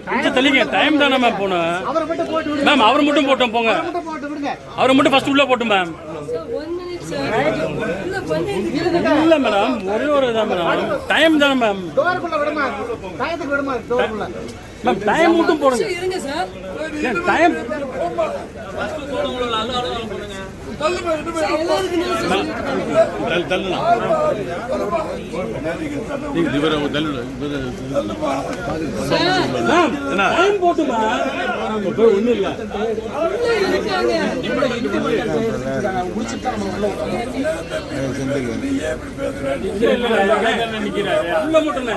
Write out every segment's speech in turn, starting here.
கொஞ்சம் தெளிங்க. டைம் தானே மேம் போகணும். மேம் அவரை மட்டும் போட்டோம் போங்க. அவரை மட்டும் ஃபர்ஸ்ட் உள்ள போட்டோம் மேம். இல்ல மேடம், ஒரே ஒரு இதான் மேடம். டைம் தானே மேம். மேம் டைம் மட்டும் போடுங்க. டைம் போட்டுமா ஒண்ணு இல்ல. உள்ள உட்காந்து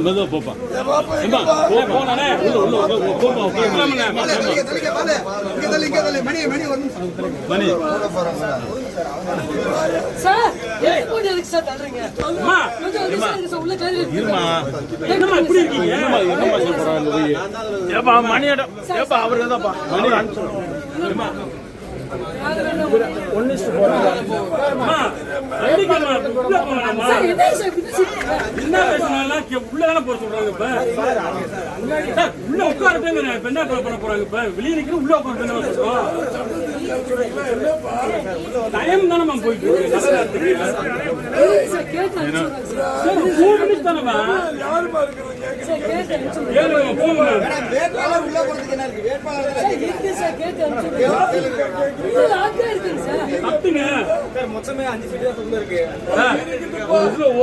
மெதுவா போப்பா. மணியிடம் அவருக்கு தான்ப்பா உள்ளதான போற சொல்றாங்க. இப்ப உள்ள உட்காருங்க. இப்ப என்ன பண்ண போறாங்க? இப்ப வெளியே நிக்கிற உள்ள உட்காந்து சொல்றோம். டைம் தானே மேம் போயிட்டு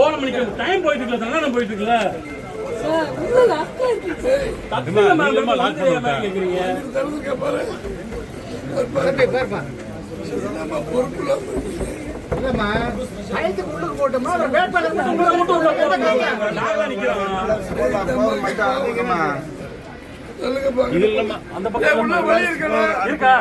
ஓரம் மணிக்கு டைம் போயிட்டு இருக்கல, போயிட்டு இருக்கல. அந்த பக்கம் இருக்கா?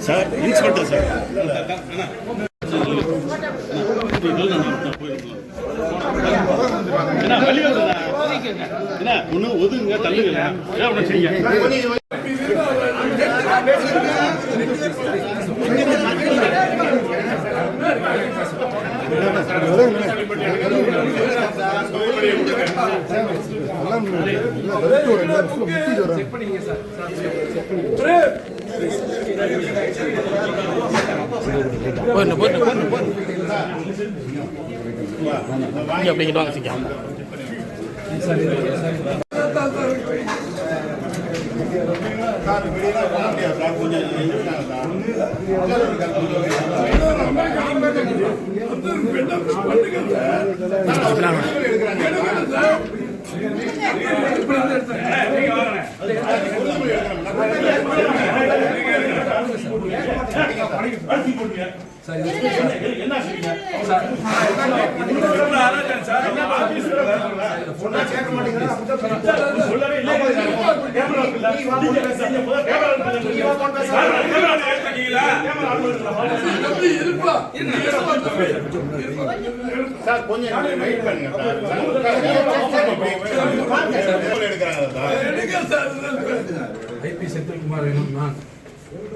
சார் இன்ஸ்பெக்டர் சார் ஒண்ணு ஒதுங்க, தள்ளுங்க, ஒண்ணு செய்யுங்க. அப்படிங்கிட்டு வாங்க சிக்கா.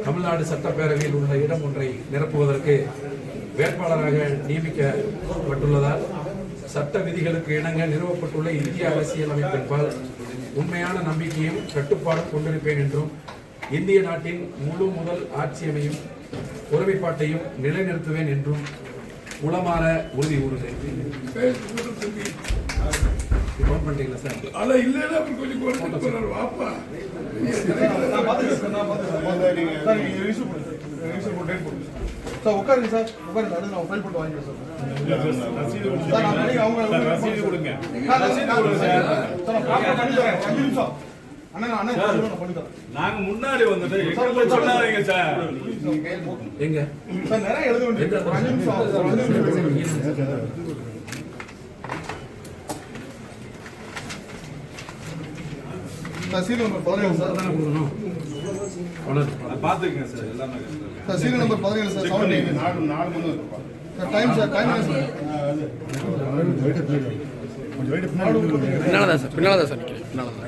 தமிழ்நாடு சட்டப்பேரவையில் உள்ள இடம் ஒன்றை நிரப்புவதற்கு வேட்பாளராக நியமிக்கப்பட்டுள்ளதால் சட்ட விதிகளுக்கு இணங்க நிறுவப்பட்டுள்ள இந்திய அரசியலமைப்பின்பால் உண்மையான நம்பிக்கையும் கட்டுப்பாடும் கொண்டிருப்பேன் என்றும் இந்திய நாட்டின் முழு முதல் ஆட்சியமையும் ஒருமைப்பாட்டையும் நிலைநிறுத்துவேன் என்றும் உளமாற உறுதி கூறுகிறேன். ஃபோன் பண்ணிட்டீங்களா சார்? அதான் இல்லைன்னா கொஞ்சம் வாப்பா சார் உட்காருங்க சார், உட்காருங்க. அடுத்து நான் ஃபைல் போட்டு வாங்கிக்கிறேன் சார். சார் நான் பண்ணி அவங்க ரசீது கொடுங்க. சார் ரசீது கொடுங்க சார். சார் நான் ப்ராப்பரா பண்ணி தரேன். 5 நிமிஷம். அண்ணா நான் பண்ணி தரேன். நாங்க முன்னாடி வந்துட்டு எங்க சொன்னாதீங்க சார். எங்க சார் நிறைய எழுத வேண்டியது. 5 நிமிஷம். Sir serial number 17 sir. பாத்துக்கங்க சார் எல்லாமே. Sir serial number 17 sir. 17 நாலு மணி இருக்குப்பா. சார் டைம் சார் டைம் என்ன சார்? பின்னால தான் சார் நிற்கிறேன். பின்னால தான்